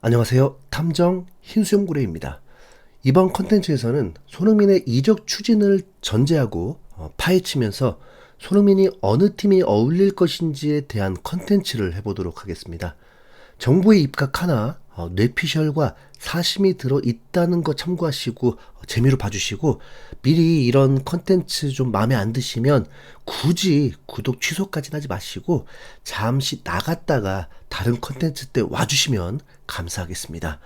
안녕하세요. 탐정 흰수염고래입니다. 이번 컨텐츠에서는 손흥민의 이적 추진을 전제하고 파헤치면서 손흥민이 어느 팀이 어울릴 것인지에 대한 컨텐츠를 해보도록 하겠습니다. 정부에 입각하나 뇌피셜과 사심이 들어 있다는 거 참고하시고 재미로 봐주시고, 미리 이런 컨텐츠 좀 마음에 안 드시면 굳이 구독 취소까지는 하지 마시고 잠시 나갔다가 다른 컨텐츠 때 와주시면 감사하겠습니다.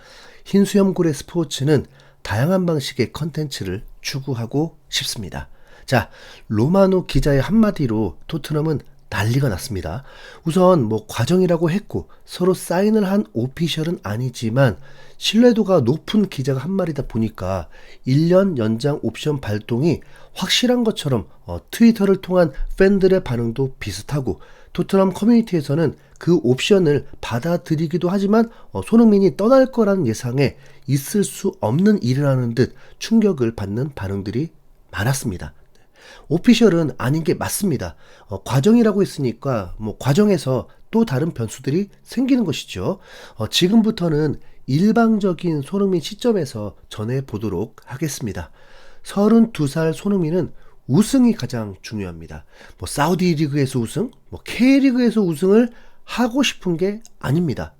흰수염고래 스포츠는 다양한 방식의 컨텐츠를 추구하고 싶습니다. 자, 로마노 기자의 한마디로 토트넘은 난리가 났습니다. 우선 과정이라고 했고 서로 사인을 한 오피셜은 아니지만 신뢰도가 높은 기자가 한 말이다 보니까 1년 연장 옵션 발동이 확실한 것처럼 트위터를 통한 팬들의 반응도 비슷하고, 토트넘 커뮤니티에서는 그 옵션을 받아들이기도 하지만 손흥민이 떠날 거라는 예상에 있을 수 없는 일이라는 듯 충격을 받는 반응들이 많았습니다. 오피셜은 아닌 게 맞습니다. 과정이라고 했으니까 과정에서 또 다른 변수들이 생기는 것이죠. 지금부터는 일방적인 손흥민 시점에서 전해보도록 하겠습니다. 32살 손흥민은 우승이 가장 중요합니다. 사우디 리그에서 우승, K리그에서 우승을 하고 싶은 게 아닙니다.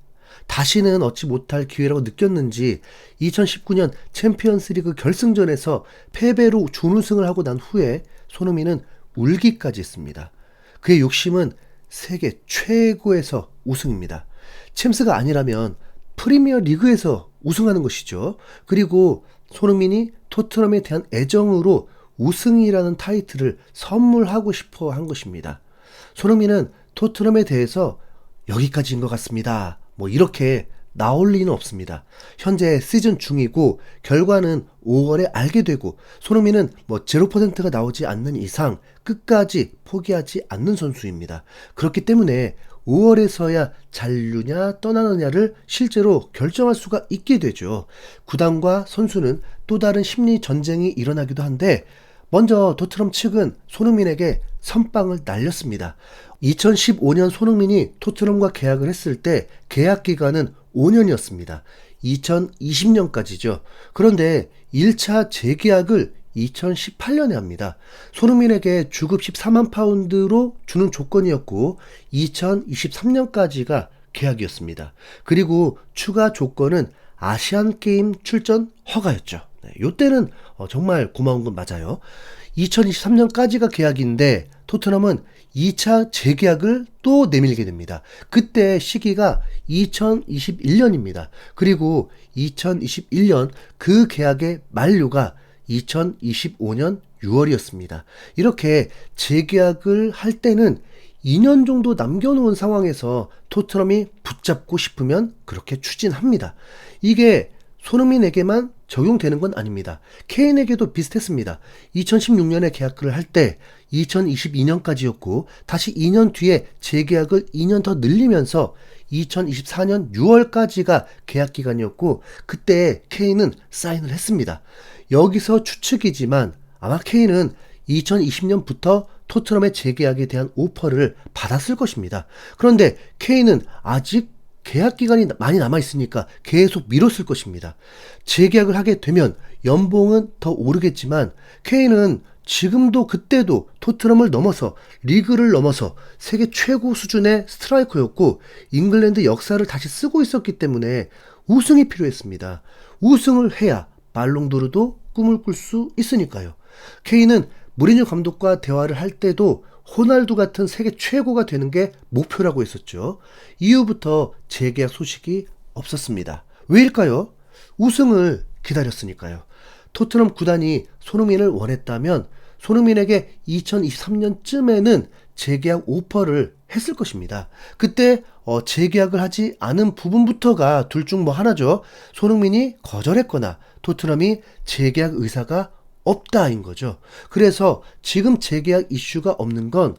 다시는 얻지 못할 기회라고 느꼈는지 2019년 챔피언스리그 결승전에서 패배로 준우승을 하고 난 후에 손흥민은 울기까지 했습니다. 그의 욕심은 세계 최고에서 우승입니다. 챔스가 아니라면 프리미어 리그에서 우승하는 것이죠. 그리고 손흥민이 토트넘에 대한 애정으로 우승이라는 타이틀을 선물하고 싶어 한 것입니다. 손흥민은 토트넘에 대해서 여기까지인 것 같습니다, 이렇게 나올 리는 없습니다. 현재 시즌 중이고 결과는 5월에 알게 되고, 손흥민은 0%가 나오지 않는 이상 끝까지 포기하지 않는 선수입니다. 그렇기 때문에 5월에서야 잔류냐 떠나느냐를 실제로 결정할 수가 있게 되죠. 구단과 선수는 또 다른 심리 전쟁이 일어나기도 한데, 먼저 토트넘 측은 손흥민에게 선빵을 날렸습니다. 2015년 손흥민이 토트넘과 계약을 했을 때 계약 기간은 5년이었습니다. 2020년까지죠. 그런데 1차 재계약을 2018년에 합니다. 손흥민에게 주급 14만 파운드로 주는 조건이었고 2023년까지가 계약이었습니다. 그리고 추가 조건은 아시안게임 출전 허가였죠. 이때는 정말 고마운 건 맞아요. 2023년까지가 계약인데 토트넘은 2차 재계약을 또 내밀게 됩니다. 그때 시기가 2021년입니다. 그리고 2021년 그 계약의 만료가 2025년 6월이었습니다. 이렇게 재계약을 할 때는 2년 정도 남겨놓은 상황에서 토트넘이 붙잡고 싶으면 그렇게 추진합니다. 이게 손흥민에게만 적용되는 건 아닙니다. 케인에게도 비슷했습니다. 2016년에 계약을 할 때 2022년까지였고 다시 2년 뒤에 재계약을 2년 더 늘리면서 2024년 6월까지가 계약 기간이었고 그때 케인은 사인을 했습니다. 여기서 추측이지만 아마 케인은 2020년부터 토트넘의 재계약에 대한 오퍼를 받았을 것입니다. 그런데 케인은 아직 계약 기간이 많이 남아있으니까 계속 미뤘을 것입니다. 재계약을 하게 되면 연봉은 더 오르겠지만 케인은 지금도 그때도 토트넘을 넘어서 리그를 넘어서 세계 최고 수준의 스트라이커였고 잉글랜드 역사를 다시 쓰고 있었기 때문에 우승이 필요했습니다. 우승을 해야 발롱도르도 꿈을 꿀 수 있으니까요. 케인은 무리뉴 감독과 대화를 할 때도 호날두 같은 세계 최고가 되는 게 목표라고 했었죠. 이후부터 재계약 소식이 없었습니다. 왜일까요? 우승을 기다렸으니까요. 토트넘 구단이 손흥민을 원했다면 손흥민에게 2023년쯤에는 재계약 오퍼를 했을 것입니다. 그때 재계약을 하지 않은 부분부터가 둘 중 하나죠. 손흥민이 거절했거나 토트넘이 재계약 의사가 없다인 거죠. 그래서 지금 재계약 이슈가 없는 건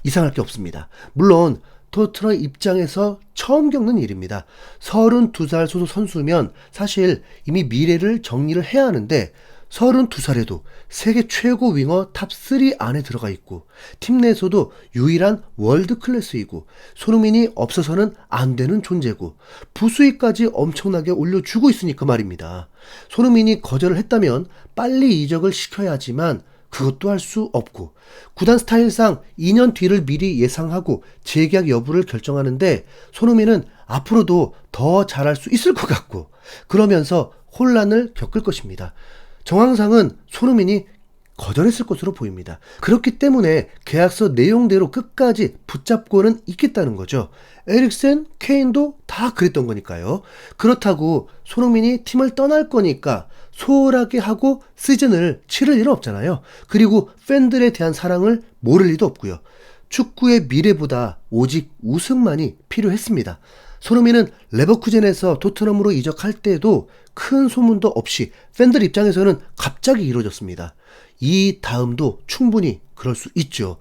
이상할 게 없습니다. 물론 토트넘 입장에서 처음 겪는 일입니다. 32살 소속 선수면 사실 이미 미래를 정리를 해야 하는데 32살에도 세계 최고 윙어 탑3 안에 들어가 있고 팀 내에서도 유일한 월드 클래스이고 손흥민이 없어서는 안 되는 존재고 부수익까지 엄청나게 올려주고 있으니까 말입니다. 손흥민이 거절을 했다면 빨리 이적을 시켜야 하지만 그것도 할 수 없고 구단 스타일상 2년 뒤를 미리 예상하고 재계약 여부를 결정하는데 손흥민은 앞으로도 더 잘할 수 있을 것 같고 그러면서 혼란을 겪을 것입니다. 정황상은 손흥민이 거절했을 것으로 보입니다. 그렇기 때문에 계약서 내용대로 끝까지 붙잡고는 있겠다는 거죠. 에릭센, 케인도 다 그랬던 거니까요. 그렇다고 손흥민이 팀을 떠날 거니까 소홀하게 하고 시즌을 치를 일은 없잖아요. 그리고 팬들에 대한 사랑을 모를 리도 없고요. 축구의 미래보다 오직 우승만이 필요했습니다. 손흥민은 레버쿠젠에서 토트넘으로 이적할 때에도 큰 소문도 없이 팬들 입장에서는 갑자기 이루어졌습니다. 이 다음도 충분히 그럴 수 있죠.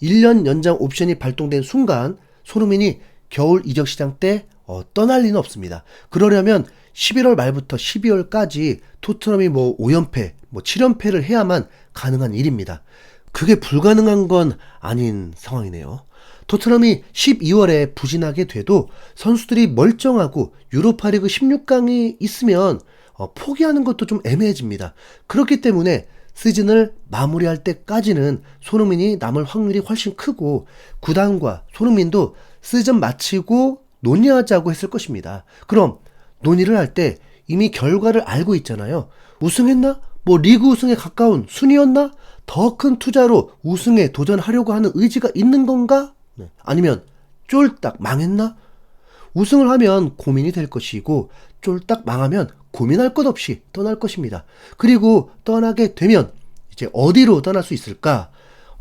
1년 연장 옵션이 발동된 순간 손흥민이 겨울 이적 시장 때 떠날 리는 없습니다. 그러려면 11월 말부터 12월까지 토트넘이 5연패, 7연패를 해야만 가능한 일입니다. 그게 불가능한 건 아닌 상황이네요. 토트넘이 12월에 부진하게 돼도 선수들이 멀쩡하고 유로파리그 16강이 있으면 포기하는 것도 좀 애매해집니다. 그렇기 때문에 시즌을 마무리할 때까지는 손흥민이 남을 확률이 훨씬 크고 구단과 손흥민도 시즌 마치고 논의하자고 했을 것입니다. 그럼 논의를 할 때 이미 결과를 알고 있잖아요. 우승했나? 리그 우승에 가까운 순위였나? 더 큰 투자로 우승에 도전하려고 하는 의지가 있는 건가? 아니면 쫄딱 망했나? 우승을 하면 고민이 될 것이고 쫄딱 망하면 고민할 것 없이 떠날 것입니다. 그리고 떠나게 되면 이제 어디로 떠날 수 있을까?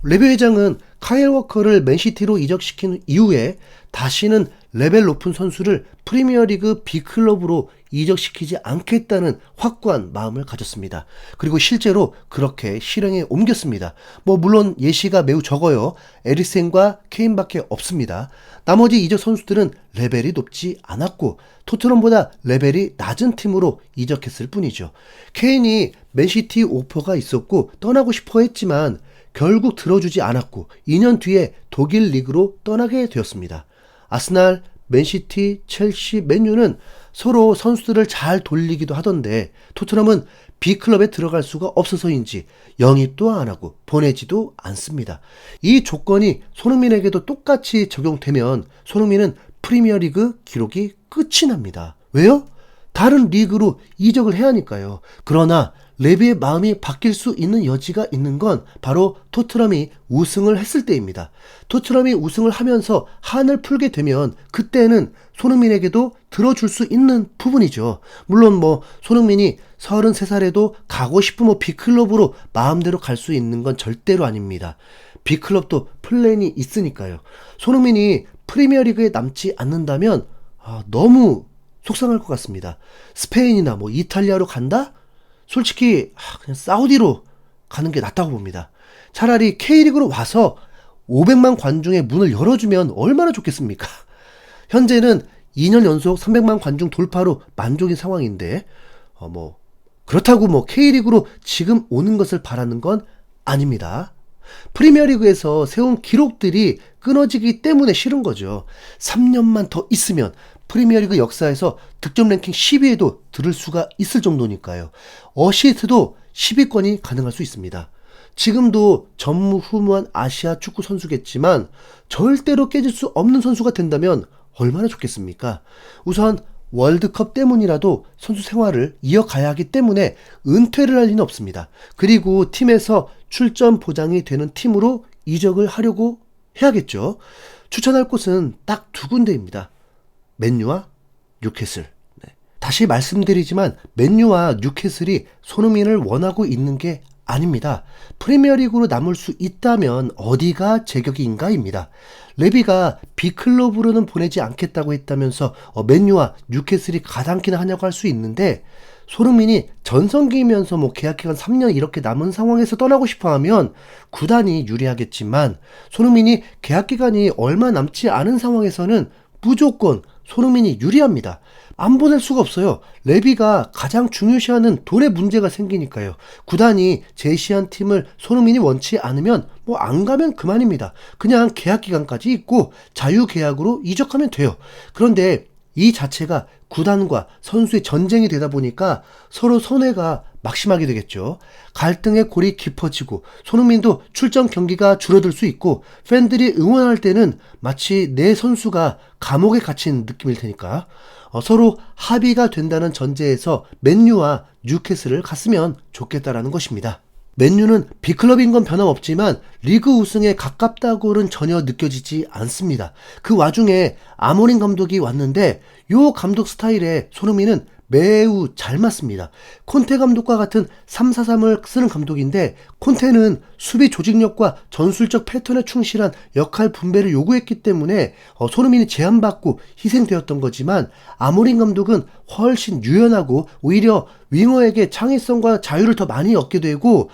레베 회장은 카일 워커를 맨시티로 이적시킨 이후에 다시는 레벨 높은 선수를 프리미어리그 B클럽으로 이적시키지 않겠다는 확고한 마음을 가졌습니다. 그리고 실제로 그렇게 실행에 옮겼습니다. 물론 예시가 매우 적어요. 에릭센과 케인밖에 없습니다. 나머지 이적 선수들은 레벨이 높지 않았고 토트넘보다 레벨이 낮은 팀으로 이적했을 뿐이죠. 케인이 맨시티 오퍼가 있었고 떠나고 싶어 했지만 결국 들어주지 않았고 2년 뒤에 독일 리그로 떠나게 되었습니다. 아스날, 맨시티, 첼시, 맨유는 서로 선수들을 잘 돌리기도 하던데 토트넘은 B클럽에 들어갈 수가 없어서인지 영입도 안 하고 보내지도 않습니다. 이 조건이 손흥민에게도 똑같이 적용되면 손흥민은 프리미어리그 기록이 끝이 납니다. 왜요? 다른 리그로 이적을 해야 하니까요. 그러나 레비의 마음이 바뀔 수 있는 여지가 있는 건 바로 토트넘이 우승을 했을 때입니다. 토트넘이 우승을 하면서 한을 풀게 되면 그때는 손흥민에게도 들어줄 수 있는 부분이죠. 물론 손흥민이 33살에도 가고 싶은 B클럽으로 마음대로 갈 수 있는 건 절대로 아닙니다. B클럽도 플랜이 있으니까요. 손흥민이 프리미어리그에 남지 않는다면 너무 속상할 것 같습니다. 스페인이나 이탈리아로 간다? 솔직히 그냥 사우디로 가는 게 낫다고 봅니다. 차라리 K리그로 와서 500만 관중의 문을 열어주면 얼마나 좋겠습니까? 현재는 2년 연속 300만 관중 돌파로 만족인 상황인데 그렇다고 K리그로 지금 오는 것을 바라는 건 아닙니다. 프리미어리그에서 세운 기록들이 끊어지기 때문에 싫은 거죠. 3년만 더 있으면 프리미어리그 역사에서 득점 랭킹 10위에도 들을 수가 있을 정도니까요. 어시스트도 10위권이 가능할 수 있습니다. 지금도 전무후무한 아시아 축구 선수겠지만 절대로 깨질 수 없는 선수가 된다면 얼마나 좋겠습니까? 우선 월드컵 때문이라도 선수 생활을 이어가야 하기 때문에 은퇴를 할 리는 없습니다. 그리고 팀에서 출전 보장이 되는 팀으로 이적을 하려고 해야겠죠. 추천할 곳은 딱 두 군데입니다. 맨유와 뉴캐슬. 다시 말씀드리지만 맨유와 뉴캐슬이 손흥민을 원하고 있는 게 아닙니다. 프리미어리그로 남을 수 있다면 어디가 제격인가입니다. 레비가 B클럽으로는 보내지 않겠다고 했다면서 맨유와 뉴캐슬이 가당키나 하냐고 할 수 있는데 손흥민이 전성기이면서 계약기간 3년 이렇게 남은 상황에서 떠나고 싶어하면 구단이 유리하겠지만 손흥민이 계약기간이 얼마 남지 않은 상황에서는 무조건 손흥민이 유리합니다. 안 보낼 수가 없어요. 레비가 가장 중요시하는 돈의 문제가 생기니까요. 구단이 제시한 팀을 손흥민이 원치 않으면 뭐 안 가면 그만입니다. 그냥 계약 기간까지 있고 자유 계약으로 이적하면 돼요. 그런데 이 자체가 구단과 선수의 전쟁이 되다 보니까 서로 손해가 막심하게 되겠죠. 갈등의 골이 깊어지고 손흥민도 출전 경기가 줄어들 수 있고 팬들이 응원할 때는 마치 내 선수가 감옥에 갇힌 느낌일 테니까 서로 합의가 된다는 전제에서 맨유와 뉴캐슬을 갔으면 좋겠다라는 것입니다. 맨유는 B클럽인 건 변함없지만 리그 우승에 가깝다고는 전혀 느껴지지 않습니다. 그 와중에 아모린 감독이 왔는데 요 감독 스타일에 손흥민은 매우 잘 맞습니다. 콘테 감독과 같은 3-4-3을 쓰는 감독인데 콘테는 수비 조직력과 전술적 패턴에 충실한 역할 분배를 요구했기 때문에 손흥민이 제한받고 희생되었던 거지만 아모린 감독은 훨씬 유연하고 오히려 윙어에게 창의성과 자유를 더 많이 얻게 되고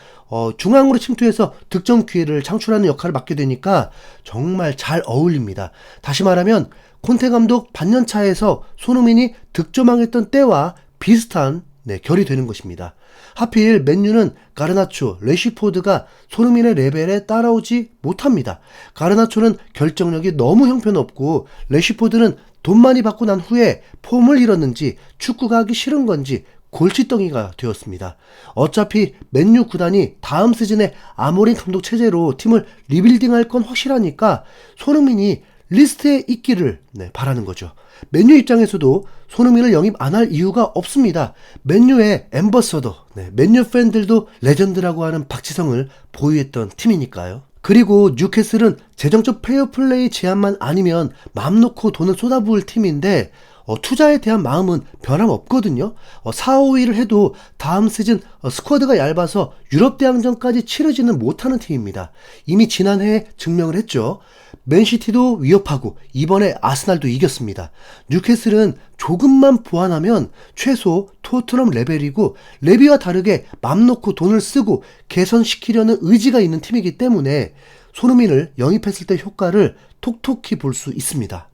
중앙으로 침투해서 득점 기회를 창출하는 역할을 맡게 되니까 정말 잘 어울립니다. 다시 말하면 콘테 감독 반년차에서 손흥민이 득점왕했던 때와 비슷한 결이 되는 것입니다. 하필 맨유는 가르나초, 레시포드가 손흥민의 레벨에 따라오지 못합니다. 가르나초는 결정력이 너무 형편없고 레시포드는 돈 많이 받고 난 후에 폼을 잃었는지 축구가 하기 싫은 건지 골칫덩이가 되었습니다. 어차피 맨유 구단이 다음 시즌에 아모린 감독 체제로 팀을 리빌딩할 건 확실하니까 손흥민이 리스트에 있기를 바라는 거죠. 맨유 입장에서도 손흥민을 영입 안 할 이유가 없습니다. 맨유의 앰버서더, 맨유 팬들도 레전드라고 하는 박지성을 보유했던 팀이니까요. 그리고 뉴캐슬은 재정적 페어플레이 제한만 아니면 마음 놓고 돈을 쏟아부을 팀인데 투자에 대한 마음은 변함없거든요. 4, 5위를 해도 다음 시즌 스쿼드가 얇아서 유럽 대항전까지 치르지는 못하는 팀입니다. 이미 지난해에 증명을 했죠. 맨시티도 위협하고 이번에 아스날도 이겼습니다. 뉴캐슬은 조금만 보완하면 최소 토트넘 레벨이고 레비와 다르게 맘 놓고 돈을 쓰고 개선시키려는 의지가 있는 팀이기 때문에 손흥민을 영입했을 때 효과를 톡톡히 볼 수 있습니다.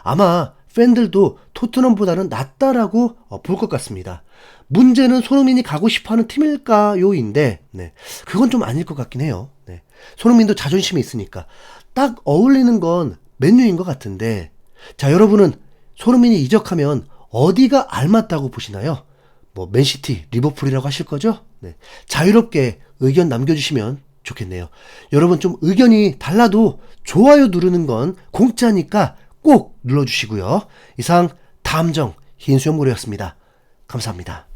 아마 팬들도 토트넘보다는 낫다라고 볼 것 같습니다. 문제는 손흥민이 가고 싶어하는 팀일까요인데 그건 좀 아닐 것 같긴 해요. 손흥민도 자존심이 있으니까 딱 어울리는 건 맨유인 것 같은데 자 여러분은 손흥민이 이적하면 어디가 알맞다고 보시나요? 뭐 맨시티, 리버풀이라고 하실 거죠? 자유롭게 의견 남겨주시면 좋겠네요. 여러분 좀 의견이 달라도 좋아요 누르는 건 공짜니까 꼭 눌러주시고요. 이상 다함정 흰수염고래였습니다. 감사합니다.